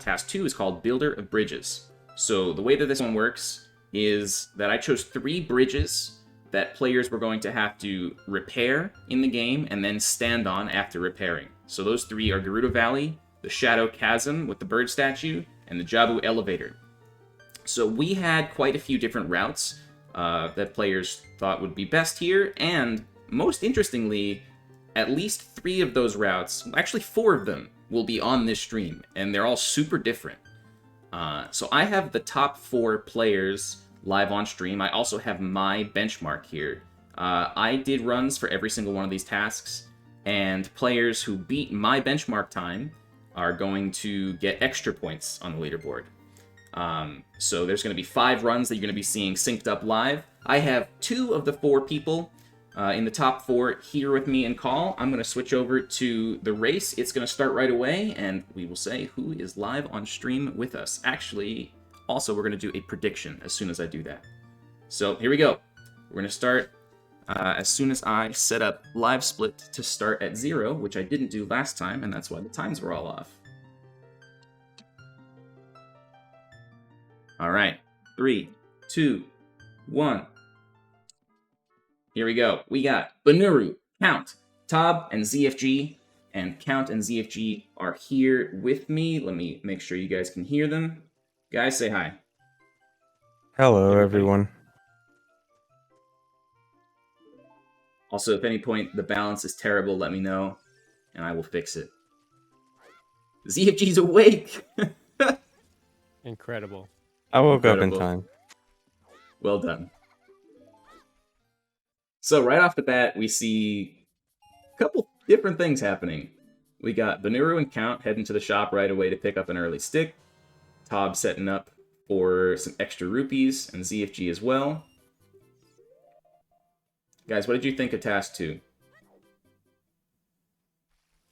Task 2 is called Builder of Bridges. So the way that this one works is that I chose 3 bridges that players were going to have to repair in the game and then stand on after repairing. So those 3 are Gerudo Valley, the Shadow Chasm with the bird statue, and the Jabu Elevator. So we had quite a few different routes that players thought would be best here, and most interestingly, at least 3 of those routes, actually 4 of them, will be on this stream, and they're all super different. So I have the top 4 players live on stream. I also have my benchmark here. I did runs for every single one of these tasks, and players who beat my benchmark time are going to get extra points on the leaderboard. So there's going to be 5 runs that you're going to be seeing synced up live. I have 2 of the 4 people in the top 4 here with me in call. I'm going to switch over to the race. It's going to start right away, and we will say who is live on stream with us. Actually, also, we're going to do a prediction as soon as I do that. So here we go. We're going to start as soon as I set up live split to start at 0, which I didn't do last time, and that's why the times were all off. All right, 3, 2, 1. Here we go. We got Benuru, Count, Tob, and ZFG. And Count and ZFG are here with me. Let me make sure you guys can hear them. Guys, say hi. Hello, everyone. Also, if at any point the balance is terrible, let me know, and I will fix it. ZFG's awake! Incredible. I woke up in time. Well done. So right off the bat, we see a couple different things happening. We got Benuru and Count heading to the shop right away to pick up an early stick. Tob setting up for some extra rupees, and ZFG as well. Guys, what did you think of Task 2?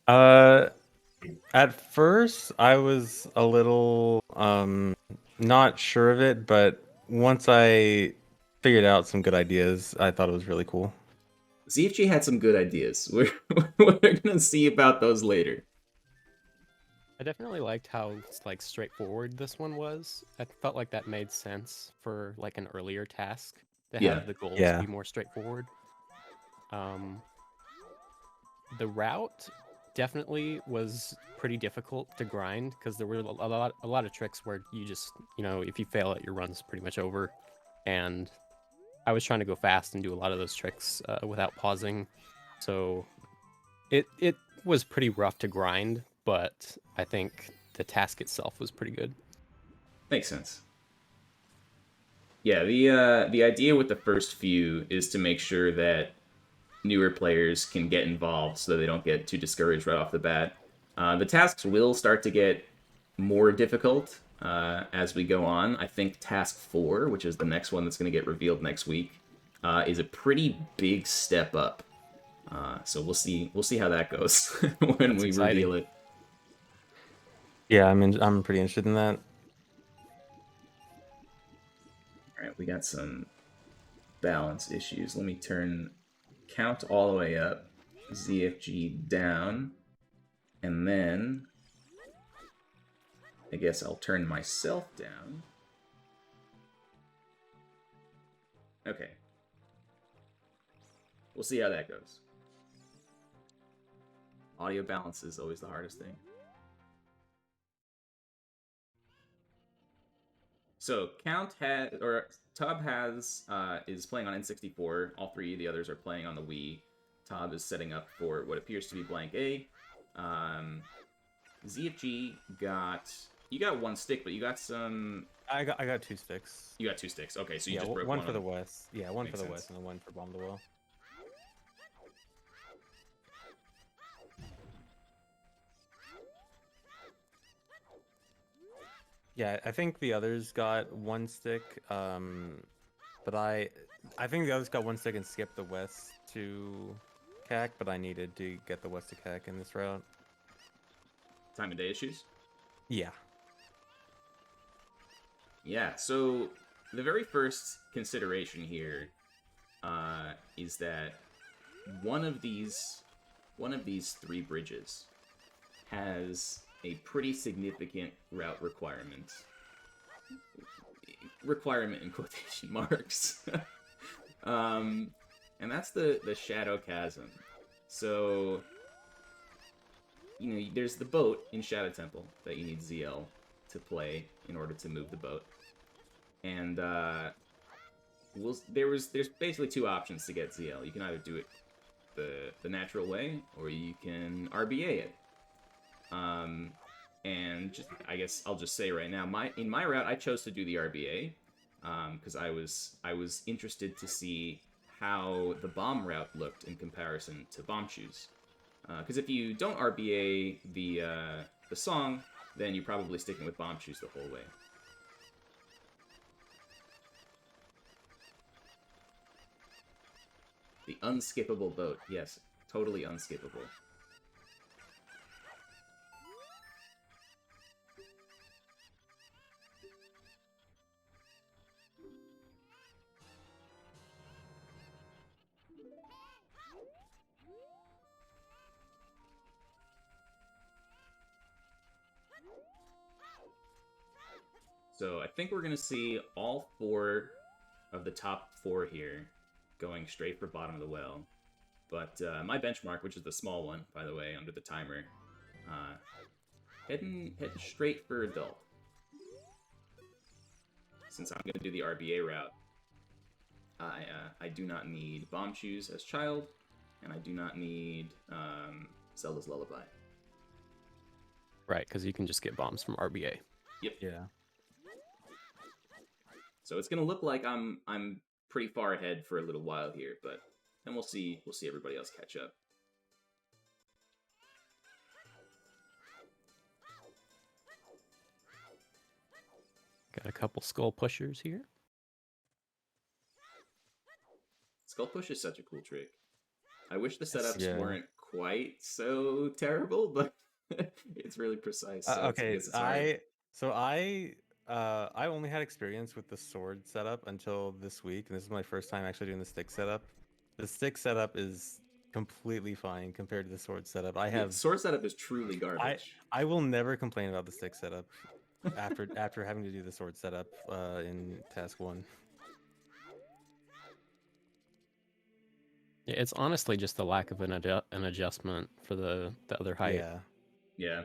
At first, I was a little not sure of it, but once I figured out some good ideas, I thought it was really cool. ZFG had some good ideas. We're gonna see about those later. I definitely liked how like straightforward this one was. I felt like that made sense for like an earlier task to have the goals be more straightforward. The route definitely was pretty difficult to grind because there were a lot of tricks where you just, if you fail it, your run's pretty much over. And I was trying to go fast and do a lot of those tricks without pausing. So it was pretty rough to grind, but I think the task itself was pretty good. Makes sense. Yeah, the idea with the first few is to make sure that newer players can get involved so that they don't get too discouraged right off the bat. The tasks will start to get more difficult as we go on. I think Task 4, which is the next one that's going to get revealed next week, is a pretty big step up. So we'll see how that goes when we reveal it. Yeah, I'm pretty interested in that. All right, we got some balance issues. Let me turn Count all the way up, ZFG down, and then I guess I'll turn myself down. Okay. We'll see how that goes. Audio balance is always the hardest thing. So Tob is playing on N64. All 3 of the others are playing on the Wii. Tob is setting up for what appears to be blank A. ZFG you got 1 stick, but you got some. I got 2 sticks. You got 2 sticks. Okay, so you just broke one for the west. Yeah, one for the west and then one for bomb the well. Yeah, I think the others got 1 stick, but I think the others got 1 stick and skipped the west to CAC, but I needed to get the west to CAC in this route. Time of day issues? Yeah. Yeah, so the very first consideration here is that one of these 3 bridges has a pretty significant route requirement. Requirement in quotation marks. And that's the Shadow Chasm. So, you know, there's the boat in Shadow Temple that you need ZL to play in order to move the boat. And there's basically two options to get ZL. You can either do it the natural way, or you can RBA it. And just, I guess I'll just say right now, in my route, I chose to do the RBA because I was interested to see how the bomb route looked in comparison to bomb shoes. Because if you don't RBA the song, then you're probably sticking with bomb shoes the whole way. The unskippable boat, yes, totally unskippable. So I think we're going to see all 4 of the top 4 here going straight for bottom of the well. But my benchmark, which is the small one, by the way, under the timer, heading straight for adult. Since I'm going to do the RBA route, I do not need bomb shoes as child, and I do not need Zelda's Lullaby. Right, because you can just get bombs from RBA. Yep. Yeah. So it's gonna look like I'm pretty far ahead for a little while here, but then we'll see everybody else catch up. Got a couple skull pushers here. Skull push is such a cool trick. I wish the setups Yeah. weren't quite so terrible, but it's really precise. So Okay, it's hard. I only had experience with the sword setup until this week, and this is my first time actually doing the stick setup. The stick setup is completely fine compared to the sword setup. I The have sword setup is truly garbage. I will never complain about the stick setup after having to do the sword setup in task 1. Yeah, it's honestly just the lack of an adjustment for the other height. Yeah. Yeah.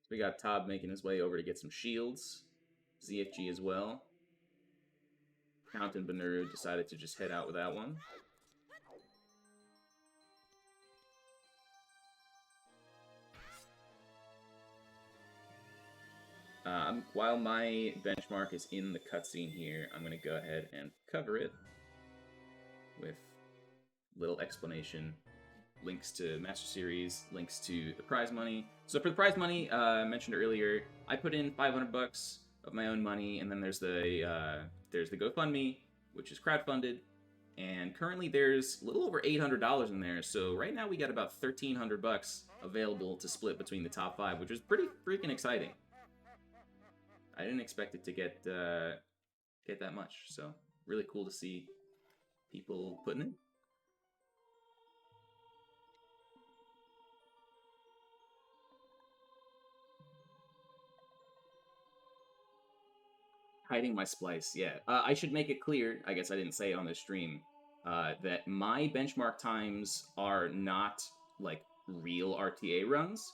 So we got Tob making his way over to get some shields. ZFG as well. Count and Beneru decided to just head out with that one. While my benchmark is in the cutscene here, I'm going to go ahead and cover it with little explanation, links to Master Series, links to the prize money. So for the prize money, I mentioned earlier, I put in $500 of my own money, and then there's the GoFundMe, which is crowdfunded, and currently there's a little over $800 in there. So right now we got about $1,300 available to split between the top 5, which is pretty freaking exciting. I didn't expect it to get that much, so really cool to see people putting in. Hiding my splice, yeah. I should make it clear, I guess I didn't say it on this stream, that my benchmark times are not like real RTA runs,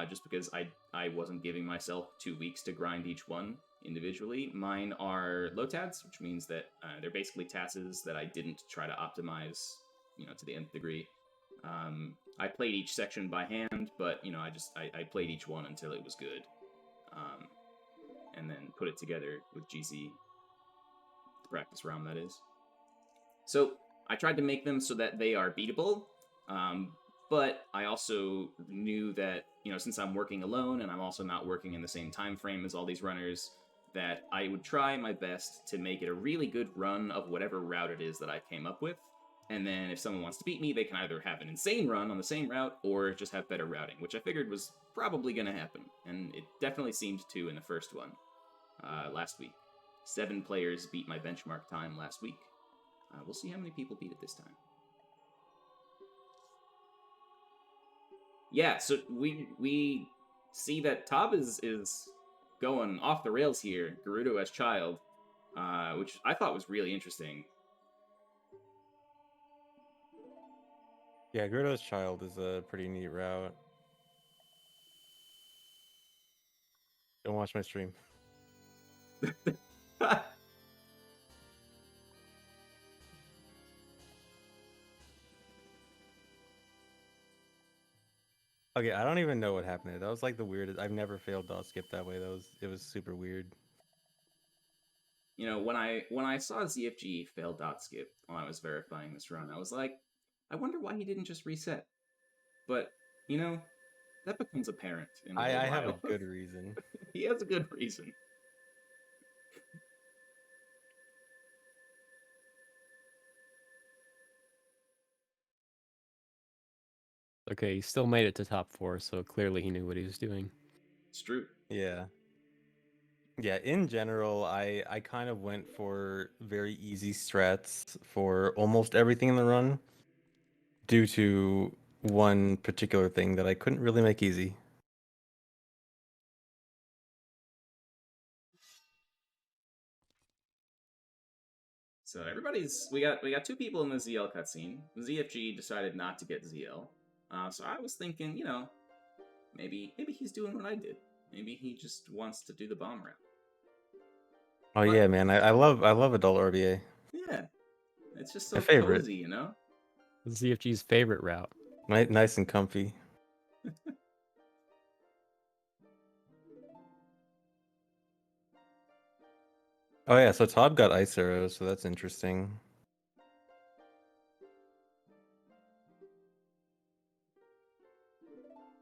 just because I wasn't giving myself 2 weeks to grind each one individually. Mine are LOTADs, which means that they're basically tasks that I didn't try to optimize, to the nth degree. I played each section by hand, but I played each one until it was good, and then put it together with GZ, the practice realm, that is. So I tried to make them so that they are beatable, but I also knew that, since I'm working alone and I'm also not working in the same time frame as all these runners, that I would try my best to make it a really good run of whatever route it is that I came up with. And then if someone wants to beat me, they can either have an insane run on the same route or just have better routing, which I figured was probably going to happen. And it definitely seemed to in the first one last week. 7 players beat my benchmark time last week. We'll see how many people beat it this time. yeah, so we see that Tob is going off the rails here. Gerudo as child, which I thought was really interesting. Yeah, Gerudo's Child is a pretty neat route. Don't watch my stream. Okay, I don't even know what happened there. That was like the weirdest. I've never failed dot skip that way. It was super weird. You know, when I saw ZFG fail dot skip while I was verifying this run, I was like, I wonder why he didn't just reset. But you know, that becomes apparent in a little I have a while. good reason. He has a good reason. Okay, he still made it to top 4, so clearly he knew what he was doing. It's true. Yeah. Yeah, in general, I kind of went for very easy strats for almost everything in the run due to one particular thing that I couldn't really make easy. So everybody's we got two people in the ZL cutscene. ZFG decided not to get ZL. So I was thinking, you know, maybe he's doing what I did. Maybe he just wants to do the bomb route. Oh But yeah, man, I love adult RBA. yeah, it's just My so favorite. cozy, you know. ZFG's favorite route. Nice and comfy. Oh yeah, so Todd got ice arrows, so that's interesting.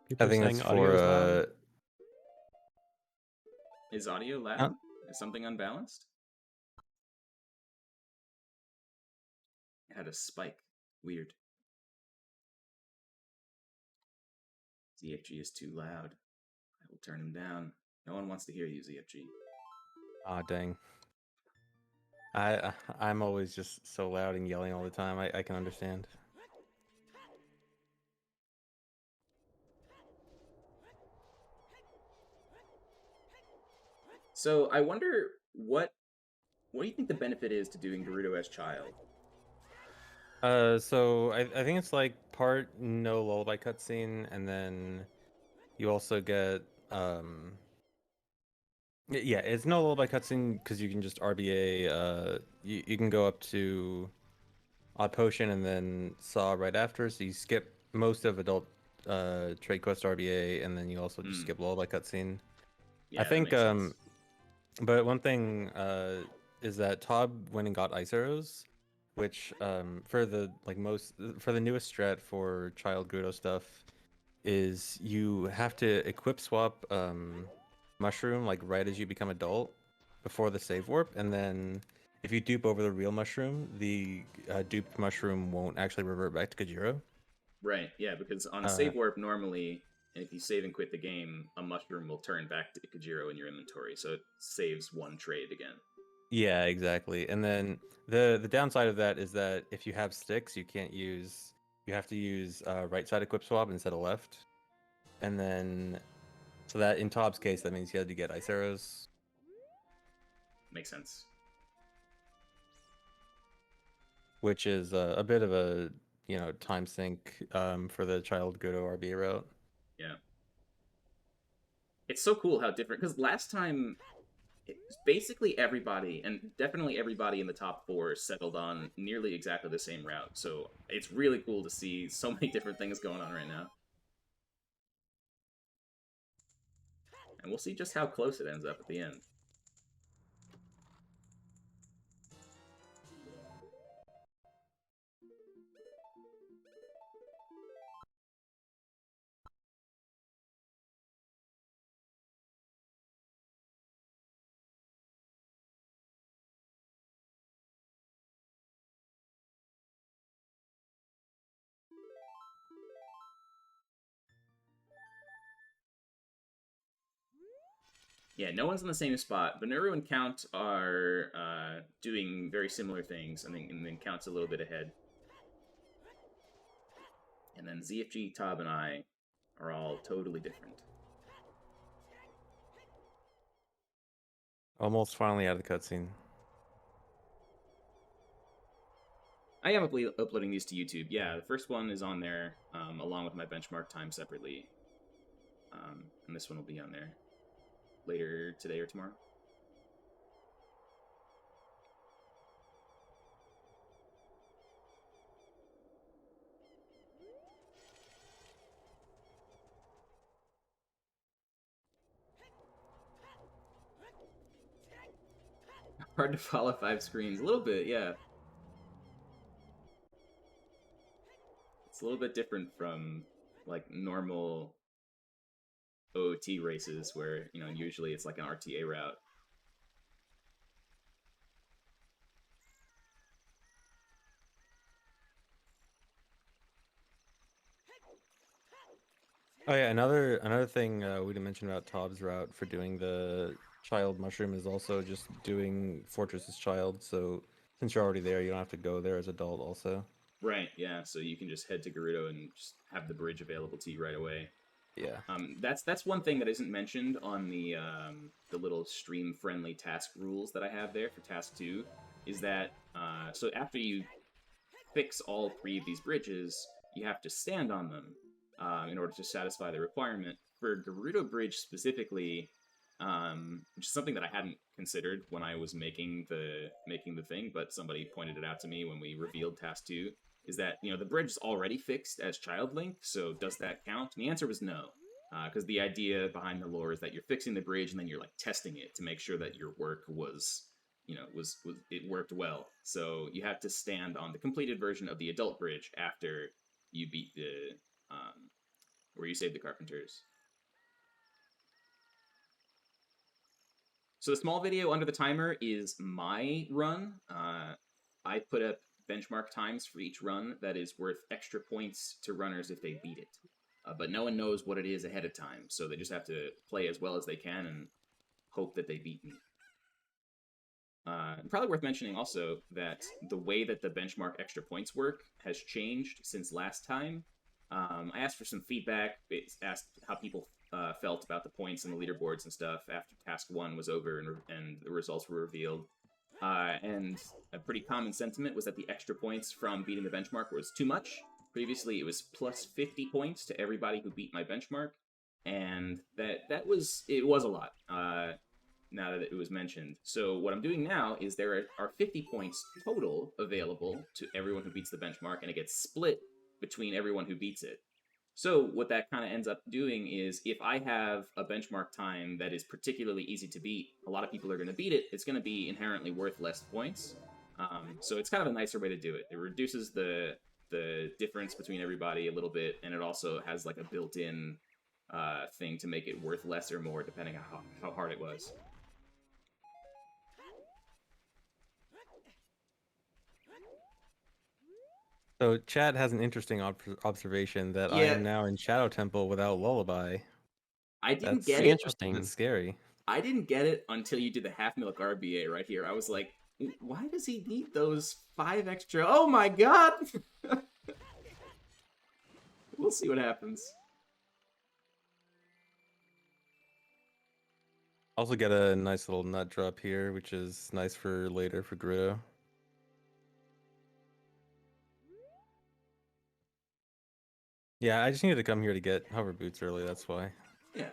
People I are think that's saying audio for is loud. Is audio uh, loud? Is something unbalanced? It had a spike. Weird. ZFG is too loud. I will turn him down. No one wants to hear you, ZFG. ah dang. I'm always just so loud and yelling all the time. I can understand. So I wonder what do you think the benefit is to doing Gerudo as child? So I think it's like part no lullaby cutscene, and then you also get yeah, it's no lullaby cutscene because you can just RBA. You can go up to Odd Potion and then Saw right after, so you skip most of adult trade quest RBA, and then you also just Hmm. skip lullaby cutscene. I Yeah, that think makes sense. but one thing is that Tob went and got ice arrows, which for the like most for the newest strat for child Gudo stuff is you have to equip swap mushroom like right as you become adult before the save warp, and then if you dupe over the real mushroom, the duped mushroom won't actually revert back to Kajiro. Right, yeah, because on Uh, save warp normally, if you save and quit the game, a mushroom will turn back to Ikajiro in your inventory, so it saves one trade again. yeah, exactly. And then the downside of that is that if you have sticks, you have to use right side equip swap instead of left. And then so that in Tob's case, that means he had to get ice arrows, Makes sense. which is a bit of a time sink for the child go to RB route. Yeah. It's so cool how different, because last time, basically everybody, and definitely everybody in the top four, settled on nearly exactly the same route, so it's really cool to see so many different things going on right now. And we'll see just how close it ends up at the end. Yeah, no one's in the same spot. Benuru and Count are doing very similar things, and then Count's a little bit ahead. And then ZFG, Tob, and I are all totally different. Almost finally out of the cutscene. I am uploading these to YouTube. Yeah, the first one is on there, along with my benchmark time separately. And this one will be on there later today or tomorrow. Hard to follow 5 screens. A little bit, yeah. It's a little bit different from, like, normal OoT races where, you know, usually it's like an RTA route. Oh yeah, another thing we didn't mention about Tob's route for doing the child mushroom is also just doing Fortress's Child. So since you're already there, you don't have to go there as adult. Also. Right, yeah, so you can just head to Gerudo and just have the bridge available to you right away. Yeah. That's one thing that isn't mentioned on the little stream-friendly task rules that I have there for Task 2, is that, so after you fix all 3 of these bridges, you have to stand on them in order to satisfy the requirement. For Gerudo Bridge specifically, which is something that I hadn't considered when I was making the thing, but somebody pointed it out to me when we revealed Task 2, is that, you know, the bridge is already fixed as Child Link, so does that count? And the answer was no, because the idea behind the lore is that you're fixing the bridge and then you're, like, testing it to make sure that your work was, you know, it worked well. So you have to stand on the completed version of the adult bridge after you beat the, where you save the Carpenters. So the small video under the timer is my run. I put up benchmark times for each run that is worth extra points to runners if they beat it. But no one knows what it is ahead of time, so they just have to play as well as they can and hope that they beat me. Probably worth mentioning also that the way that the benchmark extra points work has changed since last time. I asked for some feedback. It asked how people felt about the points and the leaderboards and stuff after Task 1 was over and the results were revealed. And a pretty common sentiment was that the extra points from beating the benchmark was too much. Previously, it was plus 50 points to everybody who beat my benchmark, and it was a lot. Now that it was mentioned. So what I'm doing now is there are 50 points total available to everyone who beats the benchmark, and it gets split between everyone who beats it. So what that kind of ends up doing is if I have a benchmark time that is particularly easy to beat, a lot of people are going to beat it, it's going to be inherently worth less points. So it's kind of a nicer way to do it. It reduces the difference between everybody a little bit, and it also has like a built-in thing to make it worth less or more depending on how hard it was. So Chad has an interesting observation that I Yeah, am now in Shadow Temple without Lullaby. I didn't That's get it. Interesting. That's scary. I didn't get it until you did the half milk RBA right here. I was like, why does he need those 5 extra? Oh my god! We'll see what happens. Also get a nice little nut drop here, which is nice for later for Gerudo. Yeah, I just needed to come here to get hover boots early, that's why. Yeah.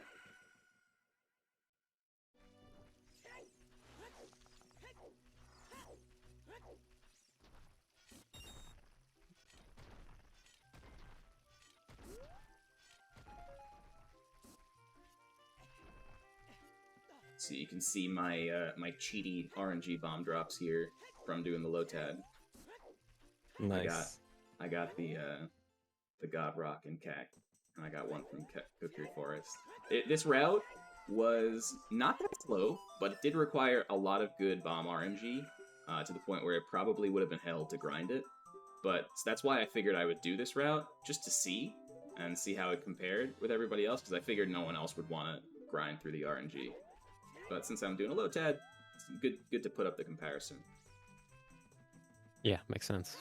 So you can see my my cheaty RNG bomb drops here from doing the Lotad. Nice. I got the God Rock and Cack, and I got one from Kukri Forest. This route was not that slow, but it did require a lot of good bomb RNG to the point where it probably would have been hell to grind it. But that's why I figured I would do this route, just to see, and see how it compared with everybody else, because I figured no one else would want to grind through the RNG. But since I'm doing a Lotad, it's good to put up the comparison. Yeah, makes sense.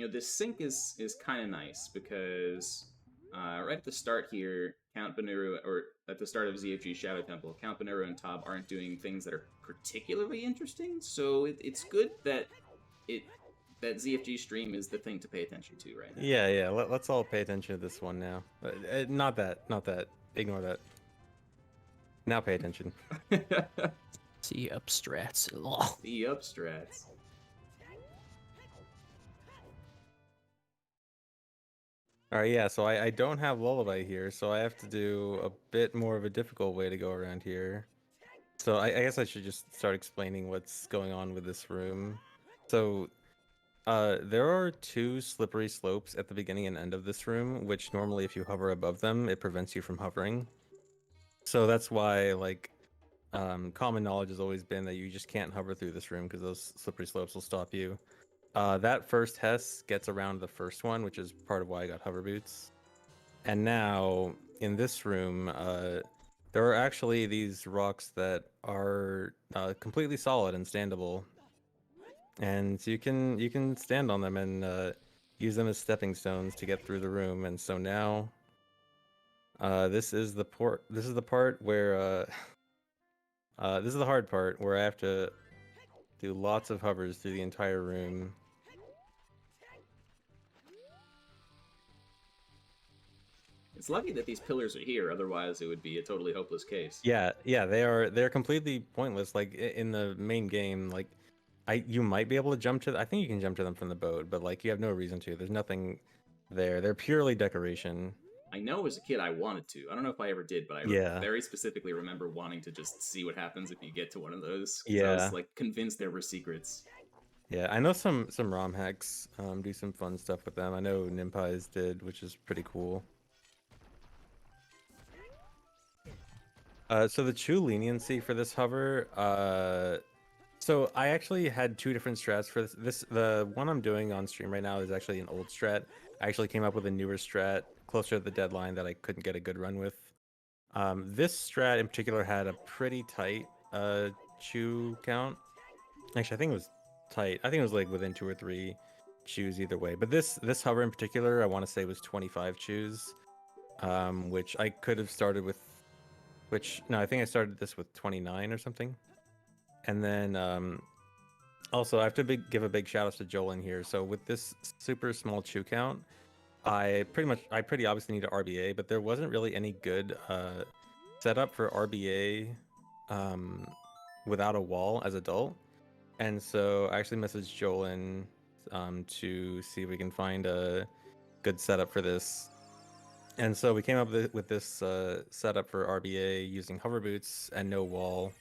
this sync is kind of nice because right at the start here, Count Banuro, or at the start of ZFG Shadow Temple, Count Banuro and Tob aren't doing things that are particularly interesting. So it's good that it that ZFG stream is the thing to pay attention to right now. Yeah. Let's all pay attention to this one now. Not that. Ignore that. Now pay attention. See up strats. The up strats. All right, yeah, so I don't have Lullaby here, so I have to do a bit more of a difficult way to go around here. So I guess I should just start explaining what's going on with this room. So there are 2 slippery slopes at the beginning and end of this room, which normally if you hover above them, it prevents you from hovering. So that's why, like, common knowledge has always been that you just can't hover through this room because those slippery slopes will stop you. That first Hess gets around the first one, which is part of why I got hover boots. And now in this room, there are actually these rocks that are completely solid and standable, and you can stand on them and use them as stepping stones to get through the room. And so now, this is the part where this is the hard part where I have to do lots of hovers through the entire room. It's lucky that these pillars are here, otherwise it would be a totally hopeless case. Yeah, they're completely pointless. Like in the main game, like you might be able to jump to. I think you can jump to them from the boat, but like you have no reason to. There's nothing there. They're purely decoration. I know as a kid I wanted to. I don't know if I ever did, but I very specifically remember wanting to just see what happens if you get to one of those. Yeah. I was like convinced there were secrets. Yeah, I know some ROM hacks do some fun stuff with them. I know Nimpai's did, which is pretty cool. So the true leniency for this hover, so I actually had 2 different strats for this. The one I'm doing on stream right now is actually an old strat. I actually came up with a newer strat closer to the deadline that I couldn't get a good run with. This strat in particular had a pretty tight chew count. Actually, I think it was tight. I think it was like within 2 or 3 chews either way. But this hover in particular, I want to say was 25 chews, which I could have started with. No, I think I started this with 29 or something. And then also I have to give a big shout out to Joel in here. So with this super small chew count, I pretty obviously need an RBA, but there wasn't really any good setup for RBA without a wall as adult. And so I actually messaged Joel in to see if we can find a good setup for this. And so we came up with this setup for RBA using hover boots and no wall.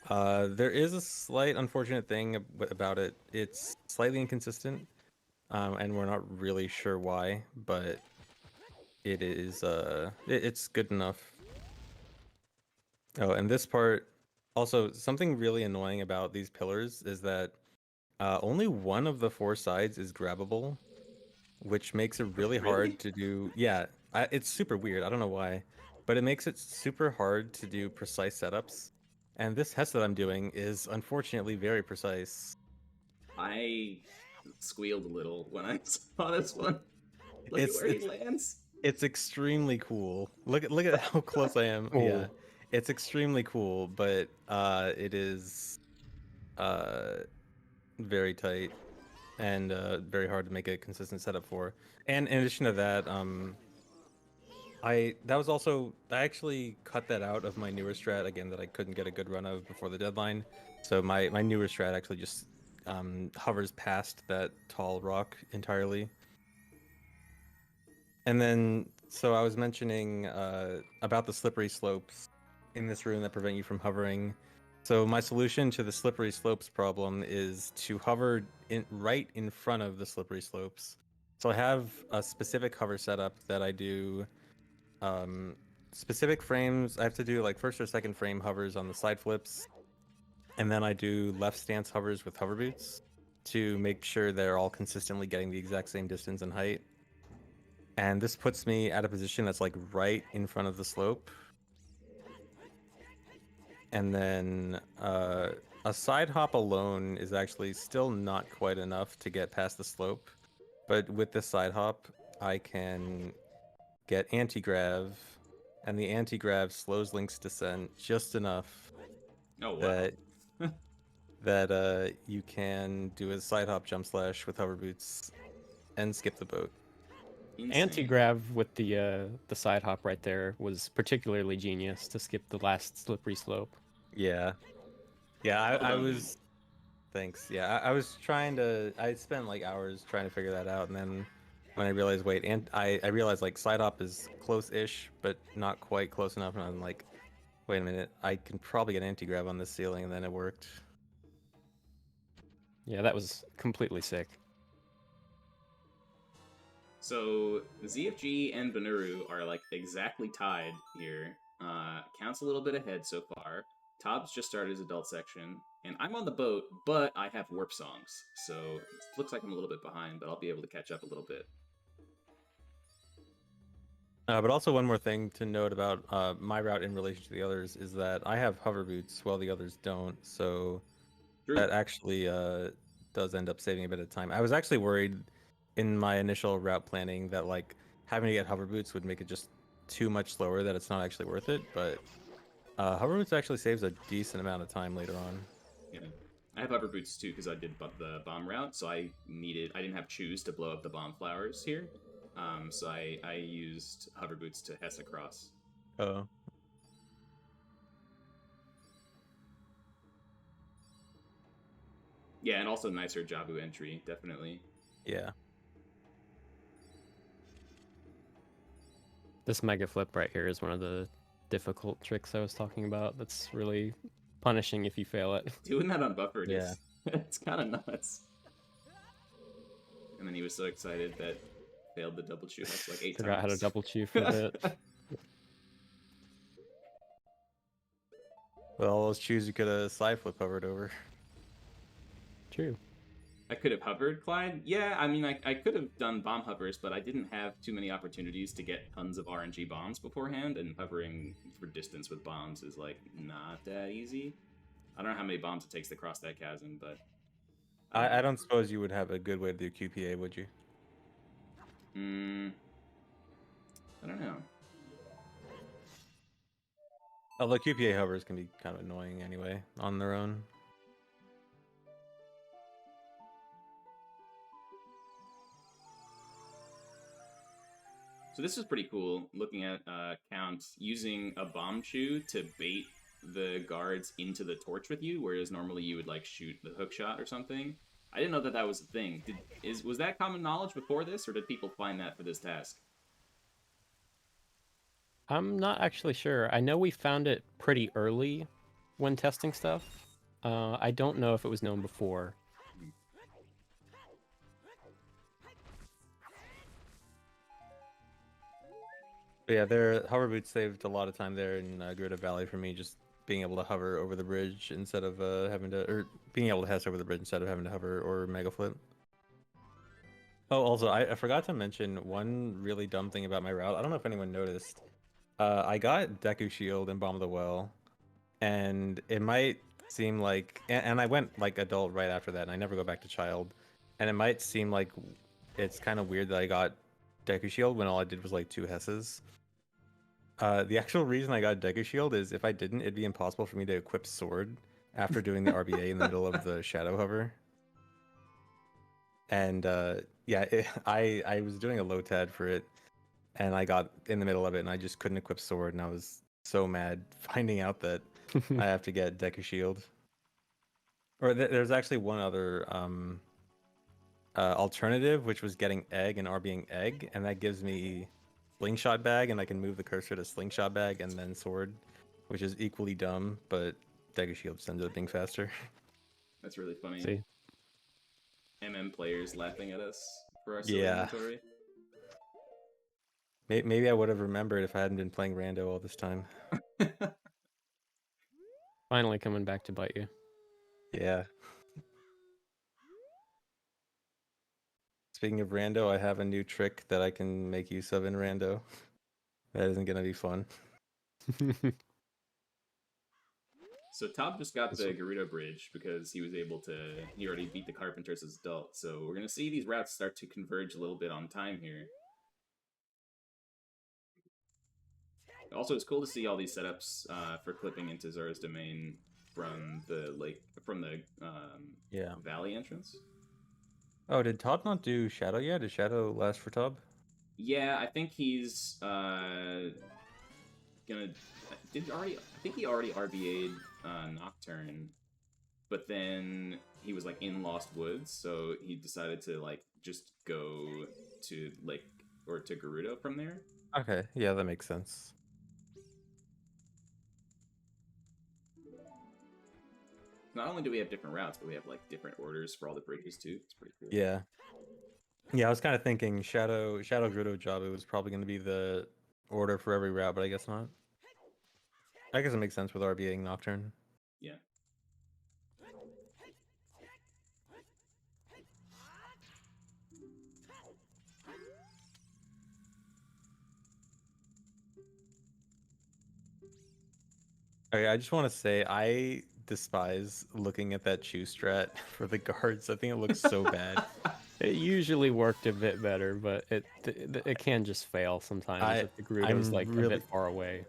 There is a slight unfortunate thing about it. It's slightly inconsistent, and we're not really sure why, but it is it's good enough. Oh, and this part, also something really annoying about these pillars is that only one of the 4 sides is grabbable, which makes it really hard to do. Yeah, it's super weird. I don't know why, but it makes it super hard to do precise setups. And this Hess that I'm doing is unfortunately very precise. I squealed a little when I saw this one. Look at where he lands. It's extremely cool. Look at how close I am. Oh. Yeah, it's extremely cool, but it is very tight and very hard to make a consistent setup for. And in addition to that, I actually cut that out of my newer strat again that I couldn't get a good run of before the deadline. So my newer strat actually just hovers past that tall rock entirely. And then, so I was mentioning about the slippery slopes in this room that prevent you from hovering. So my solution to the slippery slopes problem is to hover right in front of the slippery slopes. So I have a specific hover setup that I do. Specific frames, I have to do like first or second frame hovers on the side flips, and then I do left stance hovers with hover boots to make sure they're all consistently getting the exact same distance and height. And this puts me at a position that's like right in front of the slope. And then a side hop alone is actually still not quite enough to get past the slope. But with the side hop, I can get anti-grav, and the anti-grav slows Link's descent just enough Oh wow. that that you can do a side hop jump slash with hover boots and skip the boat. Insane. Anti-grav with the side hop right there was particularly genius to skip the last slippery slope. Yeah. Yeah, Well I done, dude. was thanks. Yeah, I was trying to I spent like hours trying to figure that out, and then when I realized wait, and I realized like side hop is close-ish, but not quite close enough, and I'm like, wait a minute, I can probably get anti-grab on this ceiling, and then it worked. Yeah, that was completely sick. So ZFG and Benuru are like exactly tied here. Count's a little bit ahead so far. Tobbs just started his adult section, and I'm on the boat, but I have warp songs, so it looks like I'm a little bit behind, but I'll be able to catch up a little bit. But also one more thing to note about my route in relation to the others is that I have hover boots while the others don't, so True. that actually does end up saving a bit of time. I was actually worried in my initial route planning that like having to get hover boots would make it just too much slower that it's not actually worth it, but hover boots actually saves a decent amount of time later on. Yeah. I have hover boots too because I did the bomb route, so I didn't have choose to blow up the bomb flowers here. So I used hover boots to Hess across. Oh. Yeah, and also nicer Jabu entry, definitely. Yeah. This mega flip right here is one of the difficult tricks I was talking about. That's really punishing if you fail it. Doing that unbuffered Yeah. is it's kind of nuts. And then he was so excited that failed the double chew Hess like 8 Forgot times. how to double chew for a bit. Well, all those chews you could have side flip hovered over. True. I could have hovered, Clyde. Yeah, I mean, I could have done bomb hovers, but I didn't have too many opportunities to get tons of RNG bombs beforehand, and hovering for distance with bombs is, like, not that easy. I don't know how many bombs it takes to cross that chasm, but... I don't suppose you would have a good way to do QPA, would you? I don't know. Although QPA hovers can be kind of annoying anyway, on their own. So this is pretty cool, looking at Count using a bomb chew to bait the guards into the torch with you, whereas normally you would like shoot the hook shot or something. I didn't know that that was a thing. Was that common knowledge before this, or did people find that for this task? I'm not actually sure. I know we found it pretty early when testing stuff. I don't know if it was known before. But yeah, their hover boots saved a lot of time there in Grota Valley for me, just being able to hover over the bridge instead of having to, or being able to hess over the bridge instead of having to hover or mega flip. Oh, also, I forgot to mention one really dumb thing about my route. I don't know if anyone noticed. I got Deku Shield and Bomb of the Well, and it might seem like, and I went like adult right after that, and I never go back to child, and it might seem like it's kind of weird that I got Deku Shield when all I did was like 2 hesses. The actual reason I got Deku Shield is if I didn't, it'd be impossible for me to equip Sword after doing the RBA in the middle of the Shadow Hover. And yeah, I was doing a low tad for it, and I got in the middle of it, and I just couldn't equip Sword, and I was so mad finding out that I have to get Deku Shield. Or there's actually one other alternative, which was getting Egg and RBing Egg, and that gives me Slingshot Bag, and I can move the cursor to Slingshot Bag and then Sword, which is equally dumb, but Deku Shield just ended up being faster. That's really funny. See, Players laughing at us for our silly Yeah. inventory. Maybe I would have remembered if I hadn't been playing Rando all this time. finally coming back to bite you. Yeah. Speaking of Rando, I have a new trick that I can make use of in Rando. That isn't gonna be fun. So Top just got the Gerudo Bridge because he was able to. He already beat the Carpenters as adult. So we're gonna see these routes start to converge a little bit on time here. Also, it's cool to see all these setups for clipping into Zoro's domain from the Yeah. valley entrance. Oh, did Tob not do Shadow yet? Did Shadow last for Tob? Yeah, I think he's gonna. I think he already RBA'd Nocturne, but then he was like in Lost Woods, so he decided to like just go to to Gerudo from there. Okay, yeah, that makes sense. Not only do we have different routes, but we have like different orders for all the bridges too. It's pretty cool. Yeah. Yeah, I was kind of thinking Shadow Gerudo Jabu was probably going to be the order for every route, but I guess not. I guess it makes sense with RBAing Nocturne. Yeah. Okay, I just want to say I despise looking at that chew strat for the guards. I think it looks so bad. It usually worked a bit better, but it can just fail sometimes if the Gerudo's like a bit far away.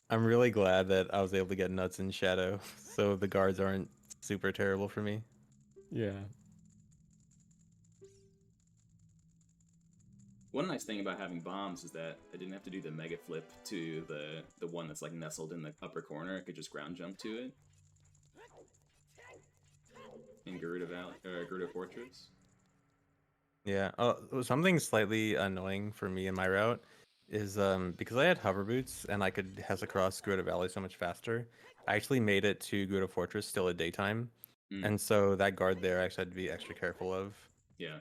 I'm really glad that I was able to get nuts in Shadow, so the guards aren't super terrible for me. Yeah. One nice thing about having bombs is that I didn't have to do the mega flip to the one that's like nestled in the upper corner. I could just ground jump to it in Gerudo Valley or Gerudo Fortress. Yeah. Something slightly annoying for me in my route is because I had hover boots and I could Hess across Gerudo Valley so much faster. I actually made it to Gerudo Fortress still at daytime, and so that guard there I actually had to be extra careful of. Yeah.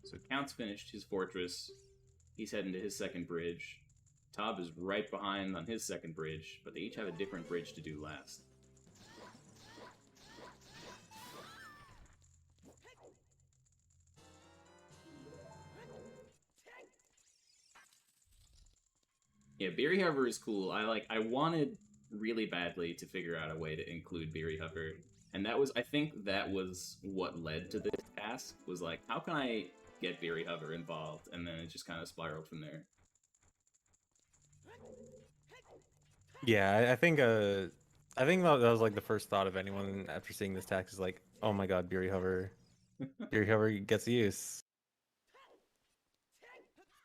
So Count's finished his fortress. He's heading to his second bridge. Tob is right behind on his second bridge, but they each have a different bridge to do last. Yeah, Beery Hover is cool. I wanted really badly to figure out a way to include Beery Hover. And I think that was what led to this task, was like, how can I get Beery Hover involved? And then it just kind of spiraled from there. Yeah, I think that was like the first thought of anyone after seeing this tax is like, oh my god, Beery Hover. Beery Hover gets use.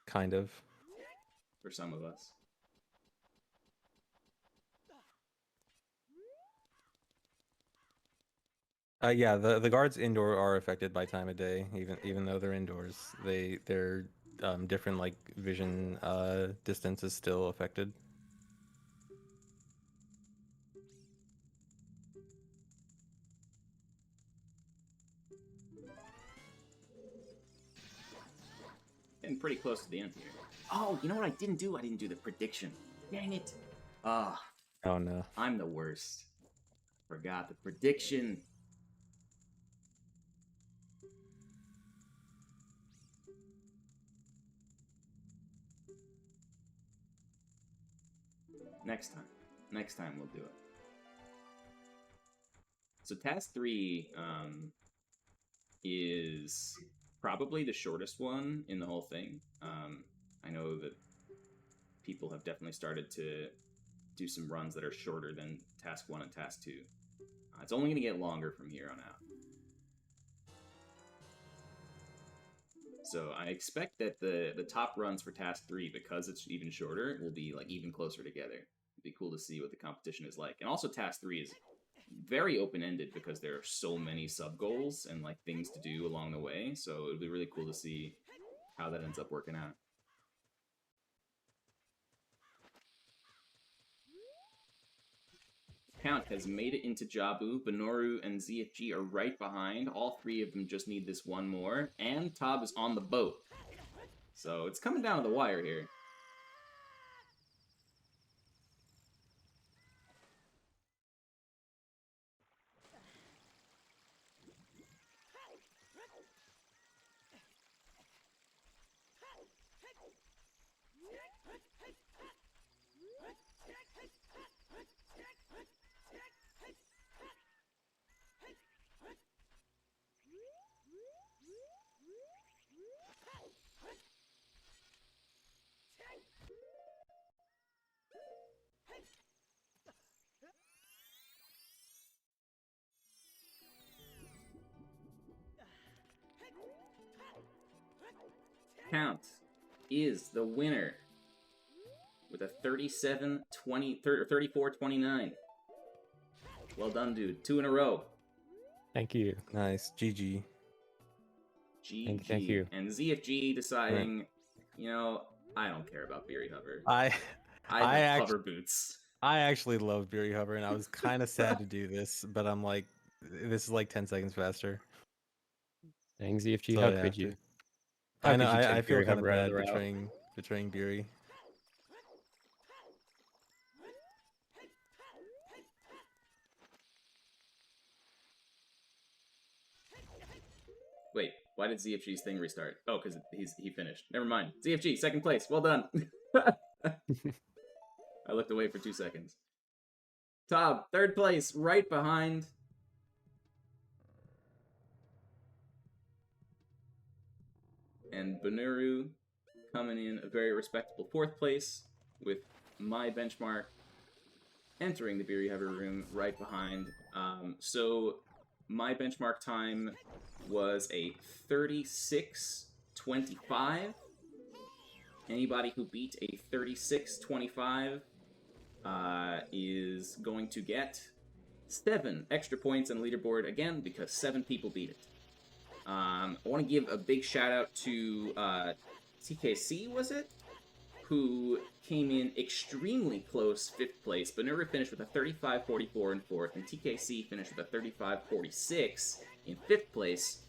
Kind of. For some of us. Yeah, the guards indoor are affected by time of day, even though they're indoors. Their different like vision distance is still affected. Getting pretty close to the end here. Oh, you know what I didn't do? I didn't do the prediction. Dang it. Ah, Oh no. I'm the worst. Forgot the prediction. Next time. Next time we'll do it. So task 3 is probably the shortest one in the whole thing. I know that people have definitely started to do some runs that are shorter than task 1 and task 2. It's only going to get longer from here on out. So I expect that the top runs for task 3, because it's even shorter, will be like even closer together. It'd be cool to see what the competition is like. And also task 3 is very open-ended because there are so many sub-goals and like things to do along the way. So it'd be really cool to see how that ends up working out. Count has made it into Jabu. Benoru and ZFG are right behind. All three of them just need this one more. And Tob is on the boat. So it's coming down to the wire here. Count is the winner with a 34-29. Well done, dude. 2 in a row. Thank you. Nice. GG. GG. Thank you. And ZFG deciding, you know, I don't care about Beery Hover. I I have hover boots. actually love Beery Hover, and I was kind of sad to do this, but I'm like, this is like 10 seconds faster. Dang, ZFG, So how yeah, could you? I know. could you I take feel Fury kind of Hover out of bad the route? betraying Beery. Wait, why did ZFG's thing restart? Oh, because he finished. Never mind. ZFG, second place. Well done. I looked away for 2 seconds. Tob, third place, right behind. And Bunuru coming in a very respectable 4th place, with my benchmark entering the Beery Hover room right behind. So my benchmark time was a 36:25. Anybody who beat a 36:25 is going to get 7 extra points on the leaderboard, again, because 7 people beat it. I want to give a big shout out to TKC, was it? Who came in extremely close 5th place. Banura finished with a 35-44 in 4th, and TKC finished with a 35-46 in 5th place.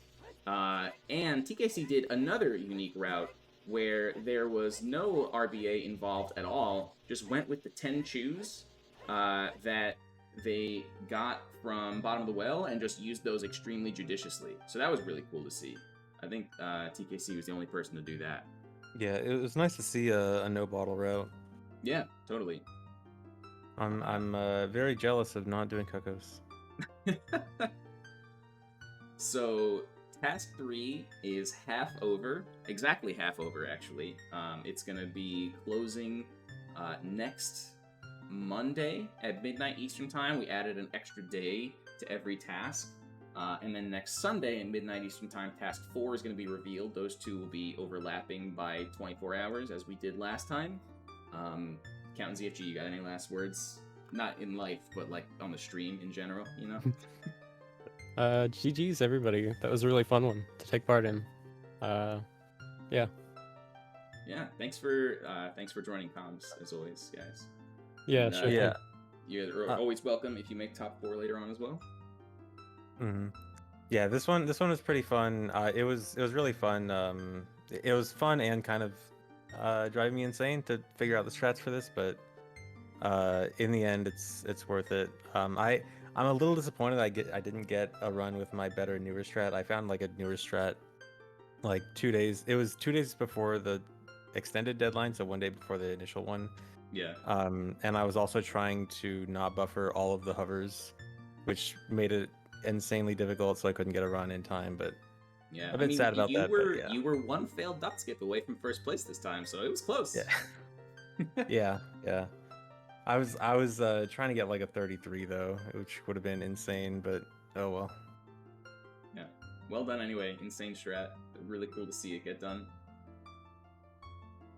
And TKC did another unique route where there was no RBA involved at all, just went with the 10 chews that they got from bottom of the well and just used those extremely judiciously. So that was really cool to see. I think TKC was the only person to do that. Yeah, it was nice to see a no bottle route. Yeah, totally. I'm very jealous of not doing Cocos. So task 3 is half over, exactly half over actually. It's gonna be closing next Monday at midnight Eastern time. We added an extra day to every task. And then next Sunday at midnight Eastern time, task 4 is going to be revealed. Those two will be overlapping by 24 hours, as we did last time. Count and ZFG, you got any last words? Not in life, but like on the stream in general, you know? GG's, everybody. That was a really fun one to take part in. Yeah. Yeah, thanks for joining comms, as always, guys. Yeah, And, sure. yeah. You're always welcome if you make top 4 later on as well. Mm-hmm. Yeah, this one was pretty fun. It was really fun. It was fun and kind of driving me insane to figure out the strats for this, but in the end, it's worth it. I'm a little disappointed I didn't get a run with my better newer strat. I found like a newer strat like 2 days. It was 2 days before the extended deadline, so 1 day before the initial one. Yeah. And I was also trying to not buffer all of the hovers, which made it insanely difficult, so I couldn't get a run in time. But Yeah, a bit sad about that. But yeah. You were 1 failed duck skip away from 1st place this time, so it was close. Yeah. yeah. I was trying to get like a 33 though, which would have been insane, but oh well. Yeah. Well done anyway, insane strat. Really cool to see it get done.